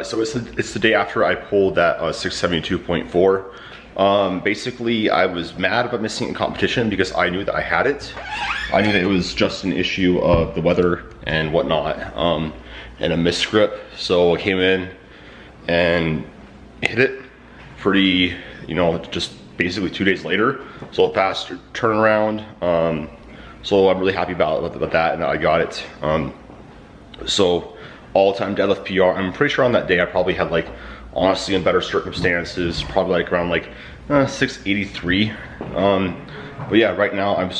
So it's the day after I pulled that 672.4. Basically, I was mad about missing a competition because I knew that I had it. I knew that it was just an issue of the weather and whatnot, and a misgrip. So I came in and hit it pretty, you know, just basically 2 days later. So a fast turnaround. So I'm really happy about that, and I got it. So all-time deadlift PR. I'm pretty sure on that day I probably had, like, honestly in better circumstances, probably like around like 683. But yeah, right now I'm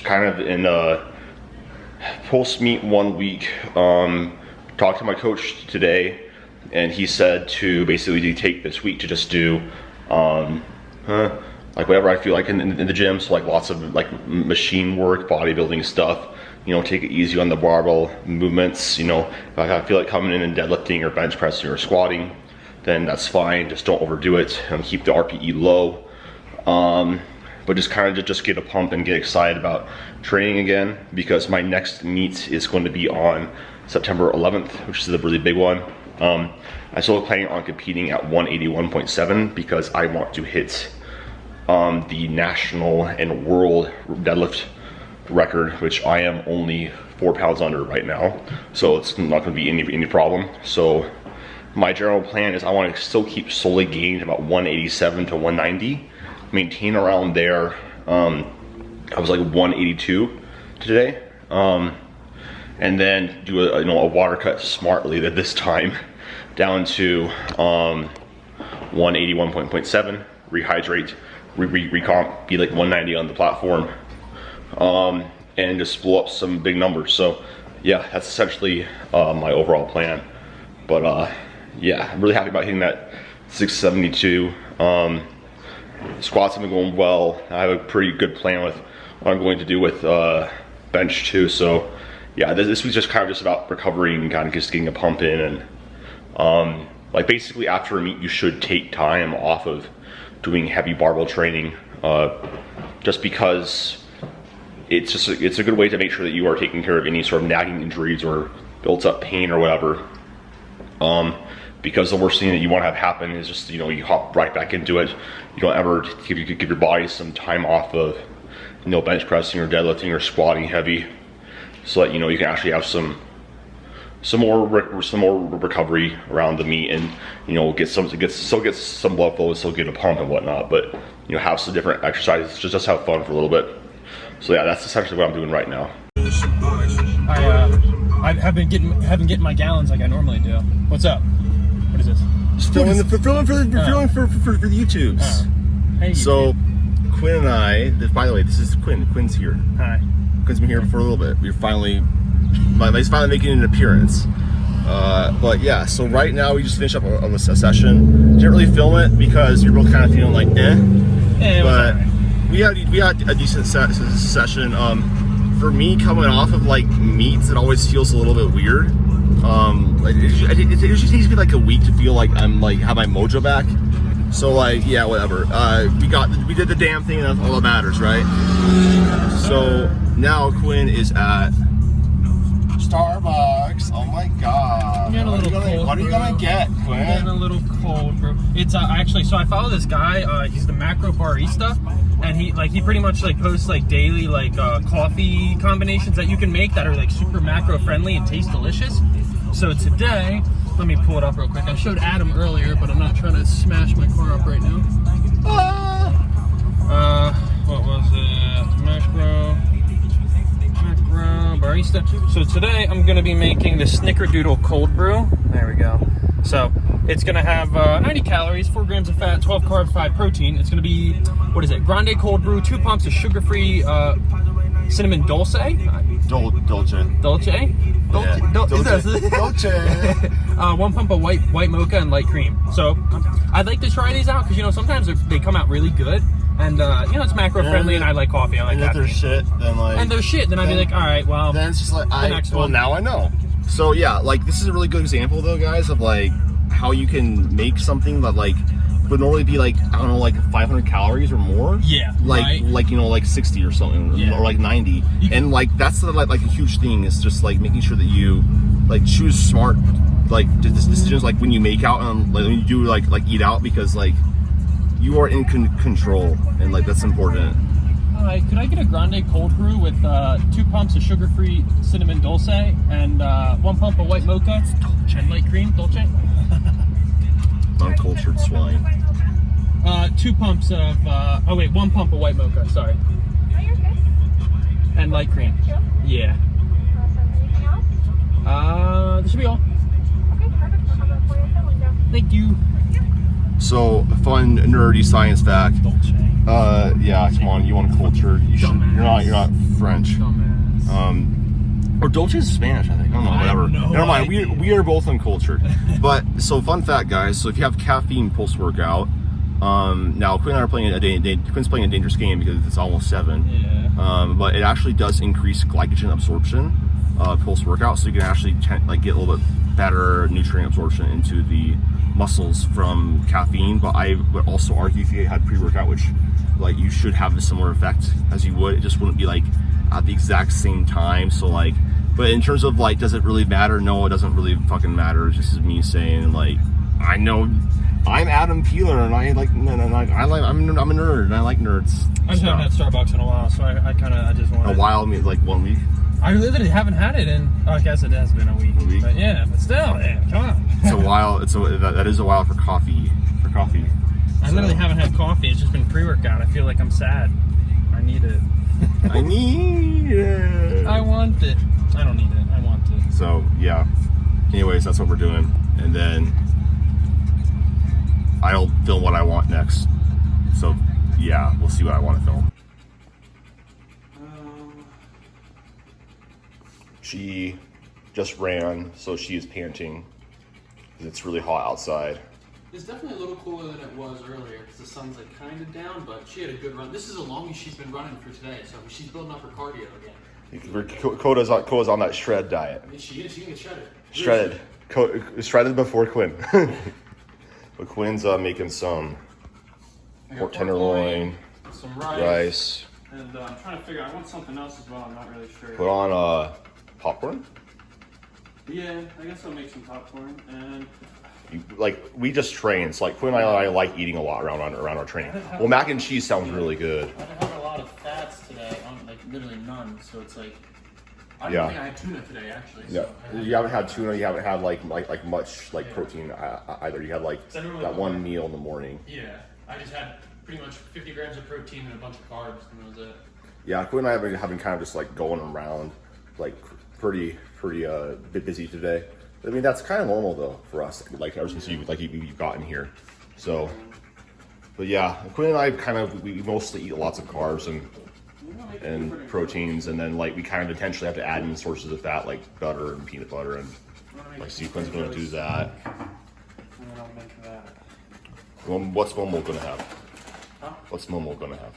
kind of in post meet 1 week. Talked to my coach today, and he said to basically take this week to just do like whatever I feel like in the gym. So like lots of like machine work, bodybuilding stuff. You know, take it easy on the barbell movements. You know, if I feel like coming in and deadlifting or bench pressing or squatting, then that's fine. Just don't overdo it and keep the RPE low. But just kind of just get a pump and get excited about training again, because my next meet is going to be on September 11th, which is a really big one. I'm still planning on competing at 181.7 because I want to hit the national and world deadlift record, which I am only 4 pounds under right now, so it's not going to be any problem. So my general plan is I want to still keep solely gained about 187 to 190, maintain around there. I was like 182 today, and then do a water cut smartly this time down to 181.7, rehydrate, recomp, be like 190 on the platform, and just blow up some big numbers. So yeah, that's essentially my overall plan. But yeah, I'm really happy about hitting that 672. Squats have been going well. I have a pretty good plan with what I'm going to do with bench too. So yeah, this was just kind of just about recovering and kind of just getting a pump in. And like basically after a meet, you should take time off of doing heavy barbell training, just because it's a good way to make sure that you are taking care of any sort of nagging injuries or built up pain or whatever. Because the worst thing that you want to have happen is just, you know, you hop right back into it. You don't ever give your body some time off of, you know, bench pressing or deadlifting or squatting heavy, so that, you know, you can actually have some more recovery around the meet, and, you know, get some blood flow, still get a pump and whatnot, but, you know, have some different exercises, just have fun for a little bit. So yeah, that's essentially what I'm doing right now. I haven't getting my gallons like I normally do. What's up? What is this? Filling for the YouTubes. Hey, so Qwin and I, by the way, this is Qwin. Qwin's here. Hi. Qwin's been here for a little bit. He's finally making an appearance. But yeah, so right now we just finished up on a session. Didn't really film it because we were both kind of feeling like but we had a decent session. For me, coming off of like meets, it always feels a little bit weird. It usually takes me like a week to feel like I'm like have my mojo back. So like, yeah, whatever. We did the damn thing, and that's all that matters, right? So now Qwin is at Starbucks. Oh my god. What are you gonna get, Qwin? I'm getting a little cold, bro. It's actually, so I follow this guy, he's the macro barista, and he pretty much like posts like daily like coffee combinations that you can make that are like super macro friendly and taste delicious. So today, let me pull it up real quick. I showed Adam earlier, but I'm not trying to smash my car up right now. What was it? Macro barista. So today I'm gonna be making the Snickerdoodle cold brew. There we go. So it's gonna have 90 calories, 4 grams of fat, 12 carbs, 5 protein. It's gonna be, what is it? Grande cold brew, 2 pumps of sugar-free cinnamon dulce. Dolce. 1 pump of white mocha and light cream. So I'd like to try these out because, you know, sometimes they come out really good, and you know, it's macro friendly, and I like coffee. I like that. And if they're shit, then I'd be like, all right, well, then it's just like now I know. So yeah, like this is a really good example though, guys, of like how you can make something that like would normally be like, I don't know, like 500 calories or more. Yeah. Like you know, like 60 or something, or like 90. And like that's like a huge thing, is just like making sure that you like choose smart like decisions like when you make out and like, when you do like eat out, because like you are in control, and like that's important. All right, could I get a grande cold brew with 2 pumps of sugar-free cinnamon dulce and 1 pump of white mocha and light cream dolce? Uncultured swine. 2 pumps of 1 pump of white mocha. Sorry. Oh, you're good. And light cream. Sure. Yeah. Anything else? This should be all. Okay, perfect. We'll have that for you at the window. Thank you. So, a fun nerdy science fact. Dolce. Yeah, come on, you want culture? You should. You're not French. Dumbass. Or Dolce is Spanish, I think. I don't know, whatever. No Never mind. idea. We are both uncultured. But so, fun fact, guys. So, if you have caffeine post workout, now Qwin and I are playing Qwin's playing a dangerous game because it's almost 7. Yeah. But it actually does increase glycogen absorption post workout, so you can actually like get a little bit better nutrient absorption into the muscles from caffeine. But I would also argue if you had pre-workout, which like you should have a similar effect as you would, it just wouldn't be like at the exact same time. So like, but in terms of like, does it really matter? No, it doesn't really fucking matter. It's just me saying like, I know I'm Adam Peeler and I'm a nerd and I like nerds. I just haven't had Starbucks in a while, so I just want a while. I mean, like 1 week. I literally haven't had it in. I guess it has been a week. But yeah, but still, yeah, come on. It's a while. That is a while for coffee. I literally haven't had coffee. It's just been pre-workout. I feel like I'm sad. I need it. I need it. I want it. I don't need it. I want it. So yeah. Anyways, that's what we're doing, and then I'll film what I want next. So yeah, we'll see what I want to film. She just ran, so she is panting because it's really hot outside. It's definitely a little cooler than it was earlier because the sun's like kind of down, but she had a good run. This is the longest she's been running for today, so she's building up her cardio again. Coda's on that shred diet. I mean, she is. She can get shredded. Shredded before Qwin. But Qwin's making some pork tenderloin, some rice. And I'm trying to figure out, I want something else as well, I'm not really sure. Put on popcorn. Yeah, I guess I'll make some popcorn. And we just train. It's like Qwin and I like eating a lot around our training. Well, mac and cheese sounds really good. I didn't have a lot of fats today, like literally none. So it's like, I don't think I had tuna today actually. So yeah, you haven't had tuna. You haven't had like much protein either. You had that one meal in the morning. Yeah, I just had pretty much 50 grams of protein and a bunch of carbs, and that was it. Yeah, Qwin and I have been kind of just like going around, like pretty busy today. I mean, that's kind of normal though for us. Like ever since you've gotten here, so. But yeah, Qwin and I we mostly eat lots of carbs and proteins, and then we kind of intentionally have to add in sources of fat like butter and peanut butter, and Qwin's going to do that. And then I'll make that. What's Momo going to have? Huh? What's Momo going to have?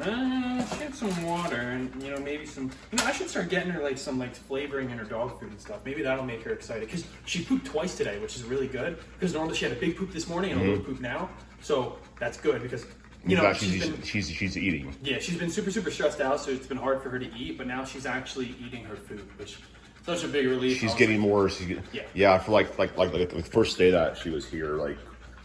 She had some water and maybe some. I should start getting her some flavoring in her dog food and stuff. Maybe that'll make her excited because she pooped twice today, which is really good. Because normally she had a big poop this morning and a little poop now, so that's good because she's eating. Yeah, she's been super stressed out, so it's been hard for her to eat. But now she's actually eating her food, which is such a big relief. She's getting more. Yeah, for the first day that she was here,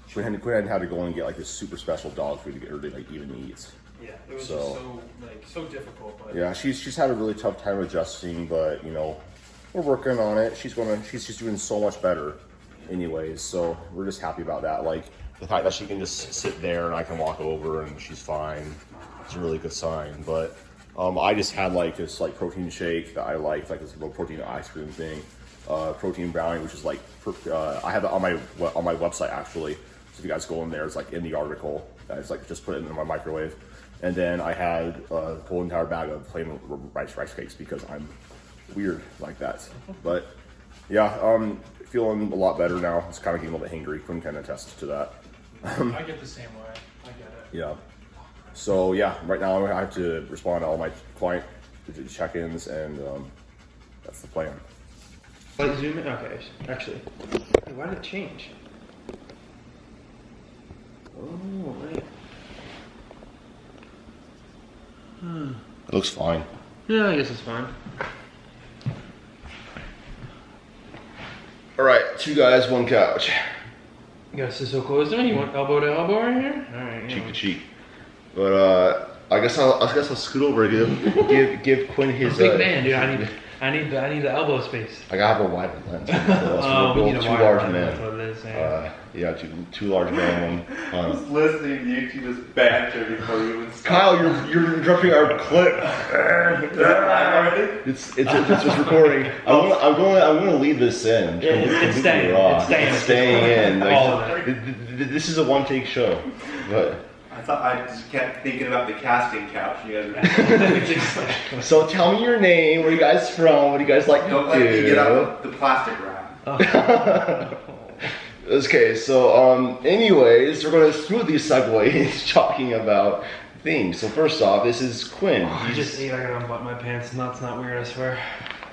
Qwin hadn't had to go and get this super special dog food to get her to even eat. Yeah, it was just so difficult. But yeah, she's had a really tough time adjusting, but we're working on it. She's doing so much better, anyways. So we're just happy about that. The fact that she can just sit there and I can walk over and she's fine. It's a really good sign. But I just had this protein shake that I like this low protein ice cream thing, protein brownie, which is I have it on my website actually. So if you guys go in there, it's in the article. It's just put it in my microwave. And then I had a whole entire bag of plain rice cakes because I'm weird like that. But yeah, feeling a lot better now. It's kind of getting a little bit hangry. Qwin kind of attests to that. I get the same way. I get it. Yeah. So yeah, right now I have to respond to all my client check-ins, and that's the plan. Zoom in. Okay, actually, why did it change? Oh, right. It looks fine. Yeah, I guess it's fine. All right, 2 guys, 1 couch. You gotta sit so close to me. You want elbow to elbow right here? All right. Cheek to cheek. But I guess I'll scoot over and give Qwin his. Big man, dude. I need the elbow space. I gotta have a wide lens. We need a 2 wide large lens, men. that's what it is, yeah. Yeah, two large men. I was listening to you two just banter before you even started. Kyle, you're interrupting our clip. Is it live already? It's just recording. I'm going to leave this in. Yeah, it's staying. Raw. It's staying. in. All of This is a 1-take show. But I just kept thinking about the casting couch. You guys are so tell me your name. Where are you guys from? What do you guys like don't to let do? me get out the plastic wrap. Okay, so anyways, we're going to smoothly segue into talking about things. So first off, this is Qwin. I just ate. I gotta unbutton my pants. That's not weird, I swear.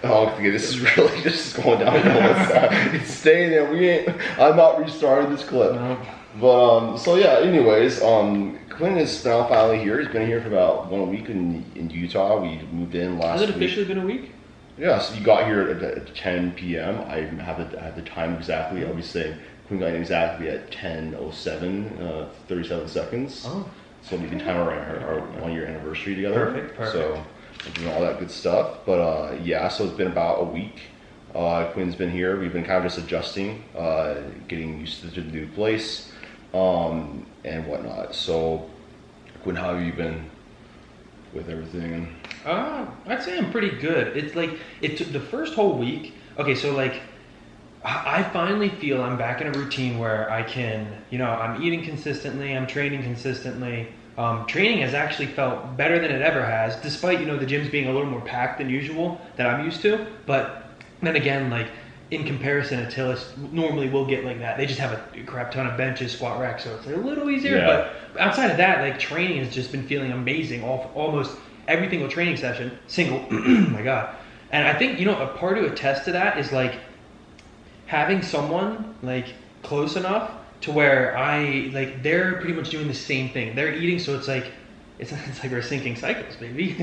Oh, okay, this is really just going downhill. It's staying there. I'm not restarting this clip. No. But so yeah. Anyways, Qwin is now finally here. He's been here for about 1 week in Utah. We moved in last Has week. it officially been a week? Yeah, so you got here at 10 p.m. I have the time exactly. I was saying Qwin got in exactly at 10:07, 37 seconds. Oh. So we can time our 1-year anniversary together. Perfect. So doing all that good stuff. But yeah, so it's been about a week. Qwin's been here. We've been kind of just adjusting, getting used to the new place, and whatnot. So Qwin, how have you been with everything? I'd say I'm pretty good. It's like it took the first whole week. Okay, so like I finally feel I'm back in a routine where I can, I'm eating consistently, I'm training consistently. Training has actually felt better than it ever has, despite, the gyms being a little more packed than usual that I'm used to. But then again, like in comparison, Attilis normally will get like that. They just have a crap ton of benches, squat racks, so it's a little easier. Yeah. But outside of that, like training has just been feeling amazing almost every single training session, oh my God. And I think, a part to attest to that is like having someone like close enough to where they're pretty much doing the same thing. They're eating, so it's like we're syncing cycles, baby.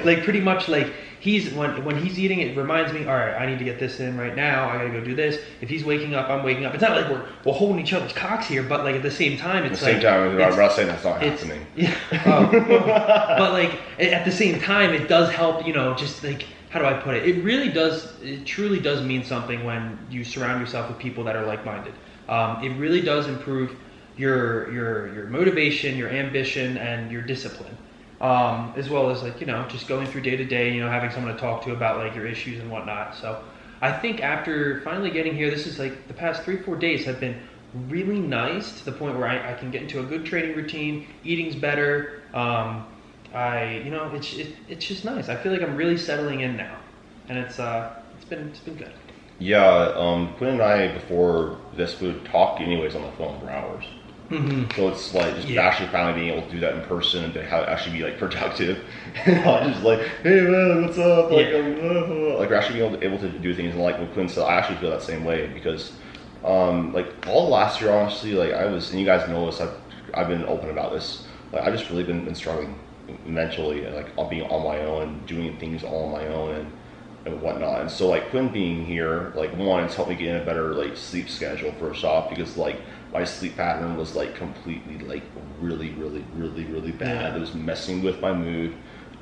Like pretty much like when he's eating, it reminds me, all right, I need to get this in right now. I gotta go do this. If he's waking up, I'm waking up. It's not like we're holding each other's cocks here, but like at the same time, it's at the same time, I'm not saying that's not it's- happening. Yeah. But like at the same time, it does help. Just like, how do I put it? It really does. It truly does mean something when you surround yourself with people that are like-minded. It really does improve your motivation, your ambition, and your discipline, as well as like just going through day to day. Having someone to talk to about like your issues and whatnot. So I think after finally getting here, this is like the past 3-4 days have been really nice to the point where I can get into a good training routine. Eating's better. It's just nice. I feel like I'm really settling in now, and it's been good. Yeah, Qwin and I before this would talk anyways on the phone for hours. Mm-hmm. So it's like just actually finally being able to do that in person and to actually be like productive, and not just like, hey man, what's up? Like, like we're actually being able to do things. And like with Qwin said, I actually feel that same way because, like all last year, honestly, like and you guys know this, I've been open about this. Like I just really been struggling mentally, and like being on my own, doing things all on my own, and whatnot. And so like Qwin being here, like one, it's helped me get in a better like sleep schedule first off, because like my sleep pattern was like completely like really bad. It was messing with my mood.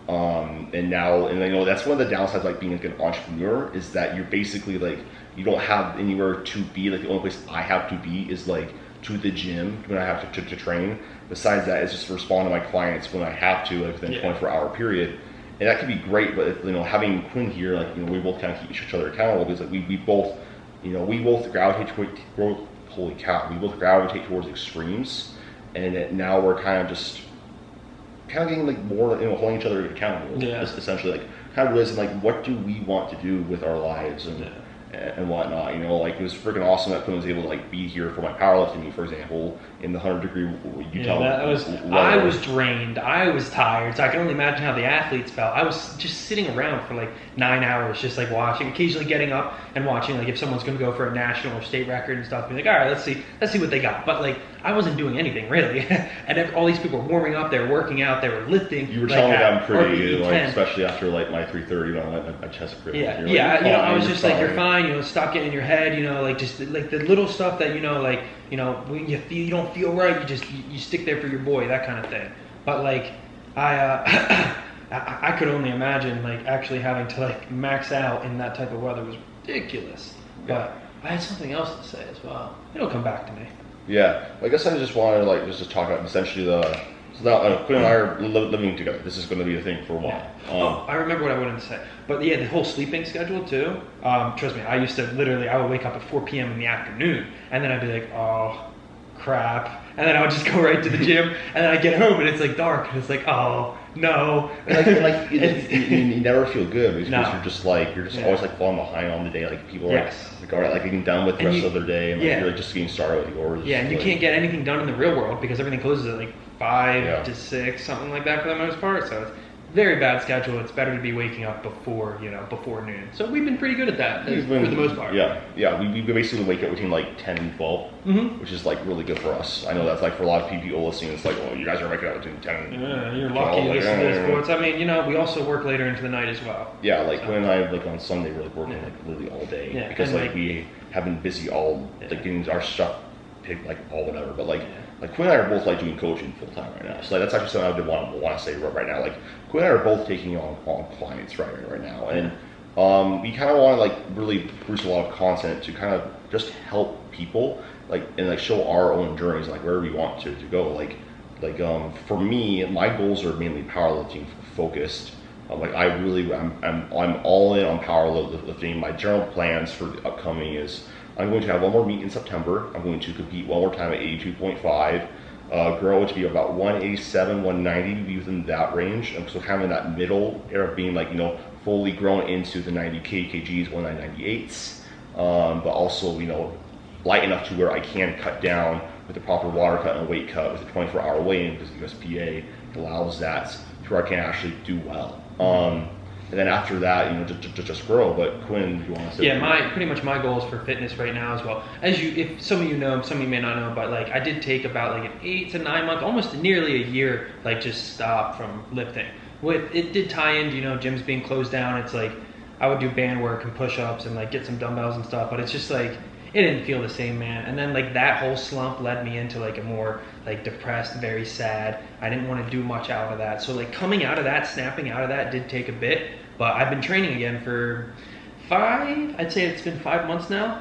And I know that's one of the downsides like being like an entrepreneur is that you're basically like you don't have anywhere to be. Like the only place I have to be is like to the gym when I have to train. Besides that, it's just to respond to my clients when I have to, like within a 24-hour period. And that could be great, but having Qwin here, like we both kind of keep each other accountable because like we both gravitate towards, holy cow, we both gravitate towards extremes, and now we're kind of getting like more holding each other accountable. Essentially, like kind of realizing like what do we want to do with our lives and whatnot. Like it was freaking awesome that Qwin was able to like be here for my powerlifting meet, for example, in the 100-degree Utah. I was drained. I was tired. So I can only imagine how the athletes felt. I was just sitting around for like 9 hours, just like watching, occasionally getting up and watching, like if someone's going to go for a national or state record and stuff. Be like, all right, let's see what they got. But like I wasn't doing anything really, and all these people were warming up, they were working out, they were lifting. You were like telling me at that I'm pretty, RPE like 10. especially after like my 330 when I went my chest grip. Yeah, You're yeah. like, You know, "Fine, I was you're just like, you're fine." fine. You know, stop getting in your head. You know, like just like the little stuff that when you don't feel right, you stick there for your boy, that kind of thing. But like, I could only imagine like actually having to like max out in that type of weather was ridiculous. But I had something else to say as well. It'll come back to me. Yeah, I guess I just wanted to like just to talk about essentially so now Qwin and I are living together. This is going to be a thing for a while. I remember what I wanted to say. But yeah, the whole sleeping schedule too. Trust me, I used to I would wake up at 4 p.m. in the afternoon, and then I'd be like, oh, crap. And then I would just go right to the gym, and then I get home, and it's like dark, and it's like, oh, no. You never feel good because No. you're just always like falling behind on the day. Like people are Yes. like all right, like getting done with the rest of their day, and like, Yeah. you're like just getting started with yours. Yeah, and you like, can't get anything done in the real world because everything closes at like 5 Yeah. to 6, something like that for the most part. So it's very bad schedule. It's better to be waking up before noon. So we've been pretty good at that for the most part. Yeah. We basically wake up between like 10 and 12, which is like really good for us. I know that's like for a lot of people listening, it's like, well, you guys are waking up between 10 and Yeah, you're 12. lucky to Like, listen to this sports. I mean, we also work later into the night as well. Yeah, like when I like on Sunday we're like working like literally all day because and, like we have been busy all like getting our stuff picked like all whatever. But like Qwin and I are both like doing coaching full time right now. So like that's actually something I did want to say right now. Like Qwin and I are both taking on clients right now, and we kind of want to like really produce a lot of content to kind of just help people and like show our own journeys like where we want to go. Like for me, my goals are mainly powerlifting focused. I'm all in on powerlifting. My general plans for the upcoming is I'm going to have one more meet in September. I'm going to compete one more time at 82.5, grow to be about 187, 190, be within that range. So kind of in that middle area of being fully grown into the 90 kgs, 198s, but also light enough to where I can cut down with the proper water cut and a weight cut with a 24-hour weigh-in because the USPA allows that to where I can actually do well. And then after that, just grow. But Qwin, do you want to say? Yeah, pretty much my goals for fitness right now as well. If some of you know, some of you may not know, but like I did take about like an 8 to 9 month, almost nearly a year, like just stop from lifting. It did tie into gyms being closed down. It's like I would do band work and push-ups and like get some dumbbells and stuff, but it's just like it didn't feel the same, man. And then like that whole slump led me into like a more like depressed, very sad. I didn't want to do much out of that. So like coming out of that, snapping out of that did take a bit, but I've been training again for I'd say it's been 5 months now.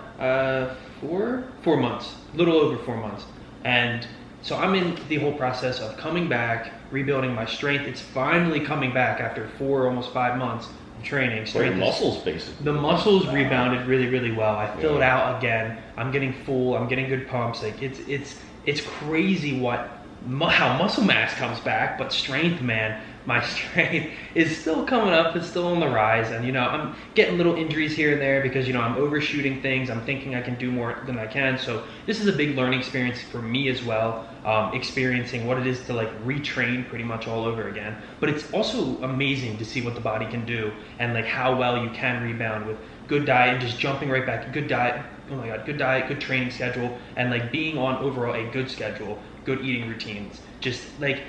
4 months, a little over 4 months. And so I'm in the whole process of coming back, rebuilding my strength. It's finally coming back after almost 5 months of training. Strength muscles, basically. The muscles rebounded really, really well. I filled out again. I'm getting full. I'm getting good pumps. Like it's crazy how muscle mass comes back, but strength, man, my strength is still coming up. It's still on the rise, and I'm getting little injuries here and there because I'm overshooting things. I'm thinking I can do more than I can. So this is a big learning experience for me as well, experiencing what it is to like retrain pretty much all over again. But it's also amazing to see what the body can do and like how well you can rebound with good diet and just jumping right back. Good diet. Oh my God, good diet, good training schedule, and like being on overall a good schedule, good eating routines, just like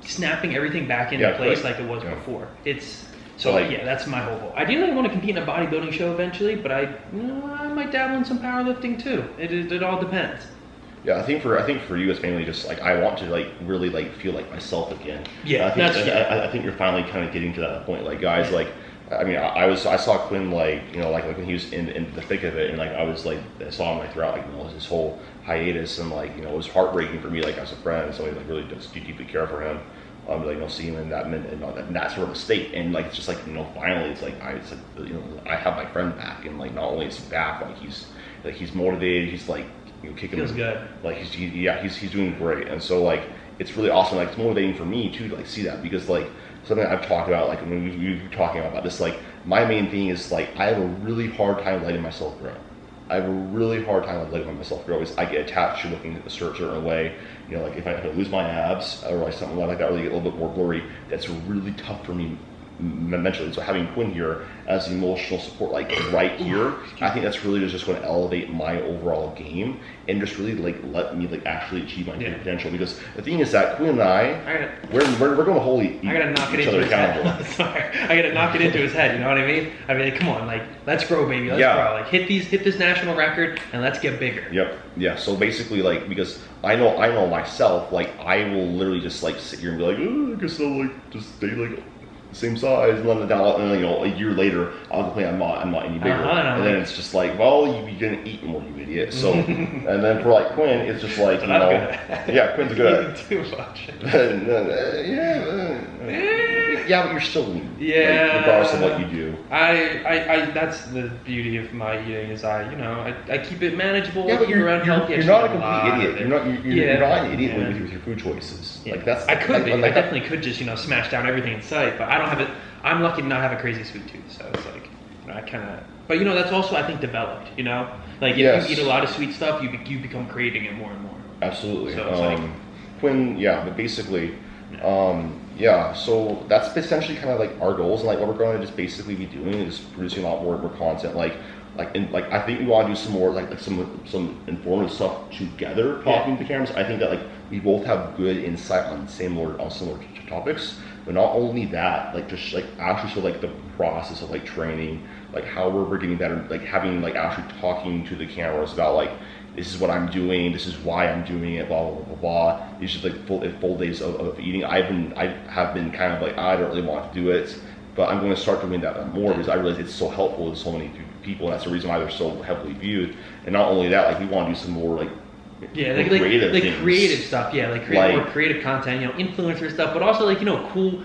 snapping everything back into place like it was before. That's my whole goal. Ideally, I want to compete in a bodybuilding show eventually, but I might dabble in some powerlifting too. It all depends. Yeah, I think for you it's mainly just like I want to like really like feel like myself again. Yeah, I think you're finally kind of getting to that point. Like guys, like I mean, I saw Qwin like when he was in the thick of it, and like I saw him like throughout like his whole hiatus, and like it was heartbreaking for me like as a friend, so I like really just deeply care for him. See him in that sort of a state, and like it's just like finally it's like I have my friend back, and like not only is he back, like he's motivated, he's like kicking. Feels good. Like he's doing great, and so like it's really awesome. Like it's motivating for me too to like see that because like. Something I've talked about, like when we were talking about this, like my main thing is like I have a really hard time letting myself grow. I have a really hard time letting myself grow because I get attached to looking a certain way. Like if I lose my abs or like something like that, or they get a little bit more blurry, that's really tough for me mentally. So having Qwin here as the emotional support, like right here, I think that's really just going to elevate my overall game and just really like let me like actually achieve my potential. Because the thing is that Qwin and we're going to hold each other accountable. Sorry, I gotta knock it into his head. You know what I mean? I mean, come on, like let's grow, baby. Let's grow. Like hit this national record and let's get bigger. Yep. Yeah. So basically, like because I know myself, like I will literally just like sit here and be like, oh, I guess I'll like just stay like the same size, and then down, and you know, a year later I'll complain I'm not any bigger, and then it's just like, well, you're gonna eat more, you idiot. So, and then for like Qwin, it's just like, you know, yeah, Quinn's good. Too much. Yeah, but you're still lean. Yeah. Like, regardless of what you do. I that's the beauty of my eating is I keep it manageable. Yeah, but you're not a complete idiot. You're not an idiot with your food choices. Yeah. Like that's. I could be. I definitely could just smash down everything in sight, but I don't have it. I'm lucky to not have a crazy sweet tooth, so it's like I kind of. But that's also I think developed. Like if you eat a lot of sweet stuff, you become craving it more and more. Absolutely. So it's like, Qwin, but basically, so that's essentially kind of like our goals, and like what we're going to just basically be doing is producing a lot more content. Like I think we want to do some more like some informative stuff together, talking to the cameras. I think that like we both have good insight on similar topics, but not only that, like just like actually so like the process of like training, like how we're getting better, like having like actually talking to the cameras about like, this is what I'm doing, this is why I'm doing it, blah blah blah blah. These are like full days of eating. I have been kind of like, I don't really want to do it, but I'm going to start doing that more because I realize it's so helpful to so many people, and that's the reason why they're so heavily viewed. And not only that, like we want to do some more like creative stuff, more creative content, influencer stuff, but also like cool.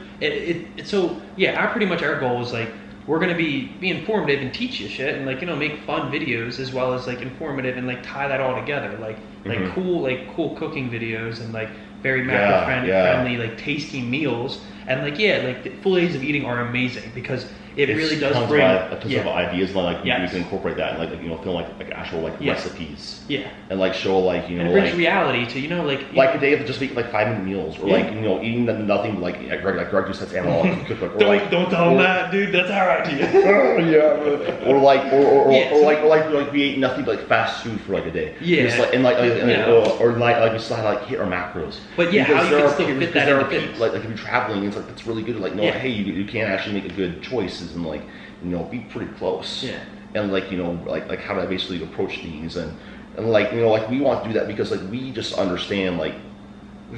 Our goal is like, we're gonna be informative and teach you shit, and like make fun videos as well as like informative, and like tie that all together, like cool cooking videos, and like very macro friendly like tasty meals, and the full days of eating are amazing because it really does bring a ton of ideas, and like you can incorporate that, and film like actual like recipes, and like show like and bring reality to like a day of just making like 5-minute meals, or like eating nothing like Greg just says animal cookbook, or don't tell them that, dude, that's our idea. or like we ate nothing but like fast food for like a day, or we still had like hit our macros, but how you can still fit that in the fitness. Like if you're traveling, it's like it's really good to like know hey, you can actually make a good choices and like be pretty close, and like like how to basically approach these, and like like we want to do that because like we just understand, like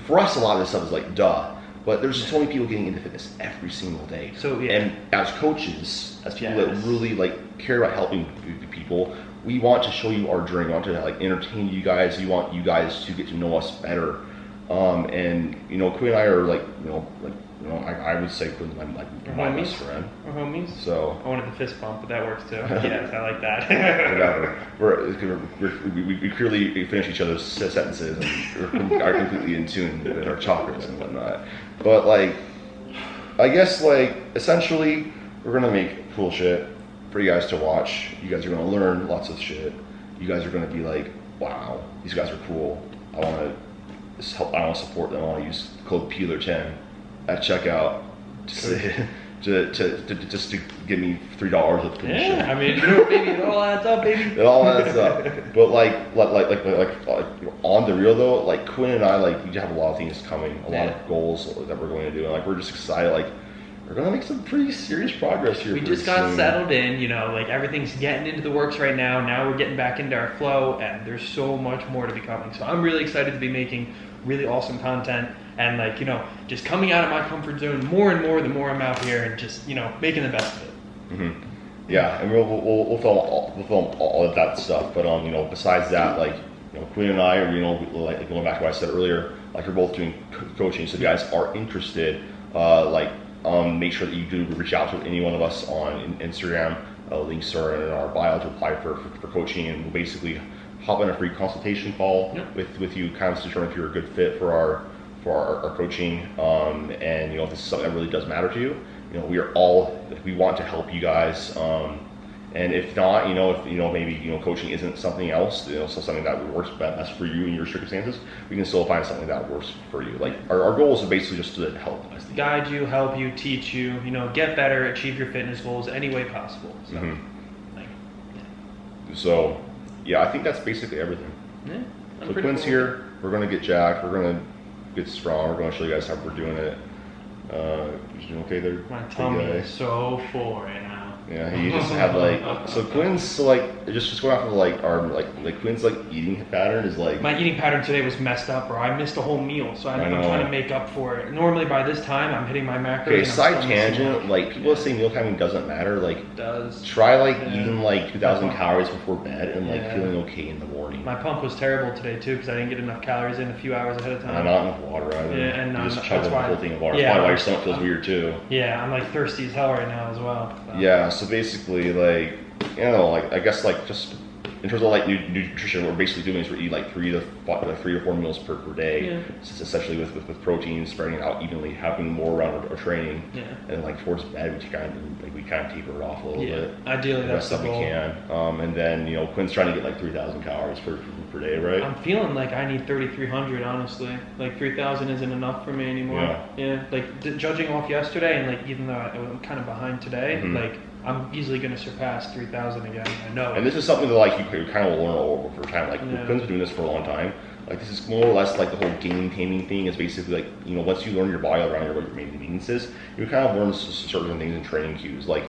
for us a lot of this stuff is like duh, but there's so many people getting into fitness every single day. So and as coaches, as people that really like care about helping people, we want to show you our journey. We want to like entertain you guys. We want you guys to get to know us better. And Qwin and I are like I would say Qwin's my best friend. We're homies. So I wanted the fist bump, but that works too. Yes, I like that. Whatever. We clearly finish each other's sentences and are completely in tune with our chakras and whatnot. But like, I guess like essentially we're gonna make cool shit for you guys to watch. You guys are gonna learn lots of shit. You guys are gonna be like, wow, these guys are cool. I want to support them. I want to use code Peeler10 at checkout to give me $3 of commission. I mean, baby, it all adds up, baby. It all adds up. But like on the real though, like Qwin and I, like we have a lot of things coming, a lot of goals that we're going to do, and like we're just excited. Like we're gonna make some pretty serious progress here. We just got settled in, like everything's getting into the works right now. Now we're getting back into our flow, and there's so much more to be coming. So I'm really excited to be making really awesome content, and like just coming out of my comfort zone more and more the more I'm out here, and just making the best of it. Yeah, and we'll film all of that stuff. But besides that, like Qwin and I are like going back to what I said earlier, like we're both doing coaching. So if you guys are interested, make sure that you do reach out to any one of us on Instagram. Links are in our bio to apply for coaching, and we'll basically hop on a free consultation call with you, kind of to determine if you're a good fit for our coaching. And if this is something that really does matter to you, we want to help you guys. And if not, if maybe coaching isn't something else, something that works best for you in your circumstances, we can still find something that works for you. Like our goal is basically just to help, as the guide you, help you, teach you, you know, get better, achieve your fitness goals any way possible. So, like, So, yeah, I think that's basically everything. yeah. So Qwin's here. We're gonna get jacked. We're gonna get strong. We're gonna show you guys how we're doing it. You doing okay there? My big tummy guy? is so full right now. Yeah, he just had like, so Qwin's like, just going off of like our like Qwin's like eating pattern is like. My eating pattern today was messed up, bro. I missed a whole meal, so I'm know. trying to make up for it. Normally by this time, I'm hitting my macros. Okay, and I'm side still missing tangent, lunch. like people say meal timing doesn't matter, like It does. try like Yeah. eating like 2,000 calories before bed and like Yeah. feeling okay in the morning. My pump was terrible today too because I didn't get enough calories in a few hours ahead of And time. not enough water either. Yeah, and you just that's chug the why- whole thing of water. yeah, That's probably why your stomach feels weird too. Yeah, I'm like thirsty as hell right now as well. So. Yeah, so basically, like, you know, like I guess like just in terms of like nutrition, what we're basically doing is we're eating like 3 to 4 meals per day. Yeah. So it's essentially with protein spreading it out evenly, having more around our training, Yeah. and like towards bed we kind of taper it off a little bit. Ideally The that's best the that we goal. can. And then you know Qwin's trying to get like 3,000 calories per day, right? I'm feeling like I need 3,300 honestly. Like 3,000 isn't enough for me anymore. Yeah. Like judging off yesterday and like even though I'm kind of behind today, like I'm easily going to surpass 3,000 again. I know. And this is something that like you kind of learn over time. Like Yeah. Qwin's been doing this for a long time. Like this is more or less like the whole game taming thing is basically like, you know, once you learn your body around what your main needs is, you kind of learn certain things in training cues. Like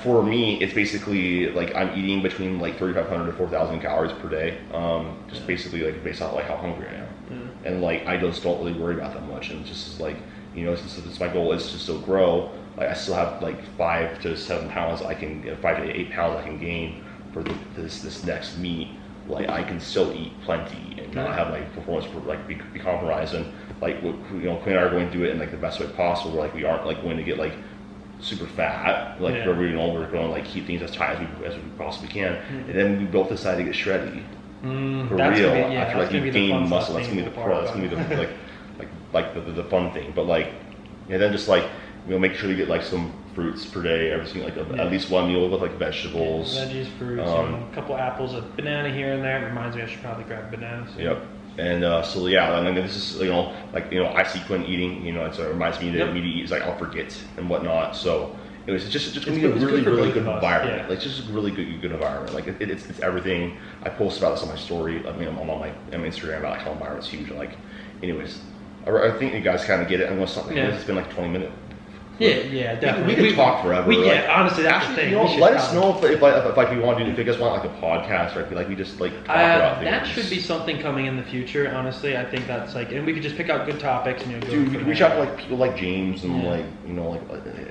for me, it's basically like I'm eating between like 3,500 to 4,000 calories per day. Just basically like based on like how hungry I am. And like I just don't really worry about that much. And it's just like, you know, since my goal is to still grow, like I still have like 5 to 7 pounds 5 to 8 pounds I can gain for this next meet. Like I can still eat plenty and not have my performance be compromised. And like you know, Qwin and I are going to do it in like the best way possible. Where like we aren't like going to get like super fat. Like we're going to like keep things as tight as we possibly can. And then we both decide to get shreddy. For That's real. gonna be, After like you gain muscle, that's gonna be the part. That's gonna be the the fun thing. But like, yeah, then just like we'll make sure you get like some fruits per day, every single at least one meal with like vegetables. Veggies, fruits, a couple apples, a banana here and there. It reminds me I should probably grab bananas. Yep. And so yeah, and then this is I see Qwin eating, so it reminds me to eat. It's like I'll forget and whatnot. So anyways, it's just gonna be a really good environment. Yeah. Like just a really good environment. Like it's everything. I post about this on my story. I mean, I'm on my Instagram about like how environment's huge. And like, anyways, I think you guys kind of get it. I'm gonna stop. It's been like 20 minutes. Yeah, definitely. We could talk forever. Honestly, that's the thing. Let us know if like we want to do, if you guys want like a podcast, or like we just like talk about things. That should be something coming in the future. Honestly, I think that's like, and we could just pick out good topics and go. Dude, we could reach out to like people like James and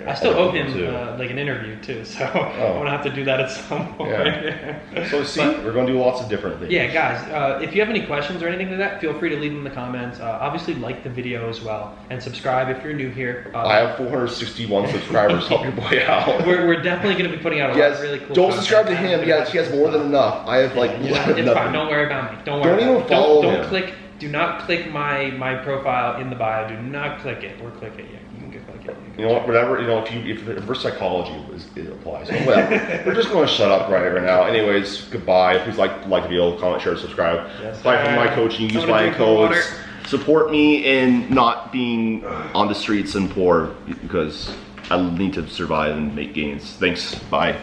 I still owe him like an interview too, so I'm gonna have to do that at some point. Yeah. So we're gonna do lots of different things. Yeah, guys, if you have any questions or anything like that, feel free to leave them in the comments. Obviously, like the video as well, and subscribe if you're new here. I have 461 subscribers. Help your boy out. We're definitely going to be putting out a lot of really cool. Don't subscribe to him. Yeah, he has more than enough. I have like it's fine. Don't worry about me. Don't even follow him. Don't click. Do not click my profile in the bio. Do not click it or click it. Yeah, you can click it. You know what? Whatever. If reverse psychology it applies. So whatever. We're just going to shut up right now. Anyways, goodbye. Please like the video, comment, share, subscribe. Apply for my coaching. Use my codes. Support me in not being on the streets and poor because I need to survive and make gains. Thanks. Bye.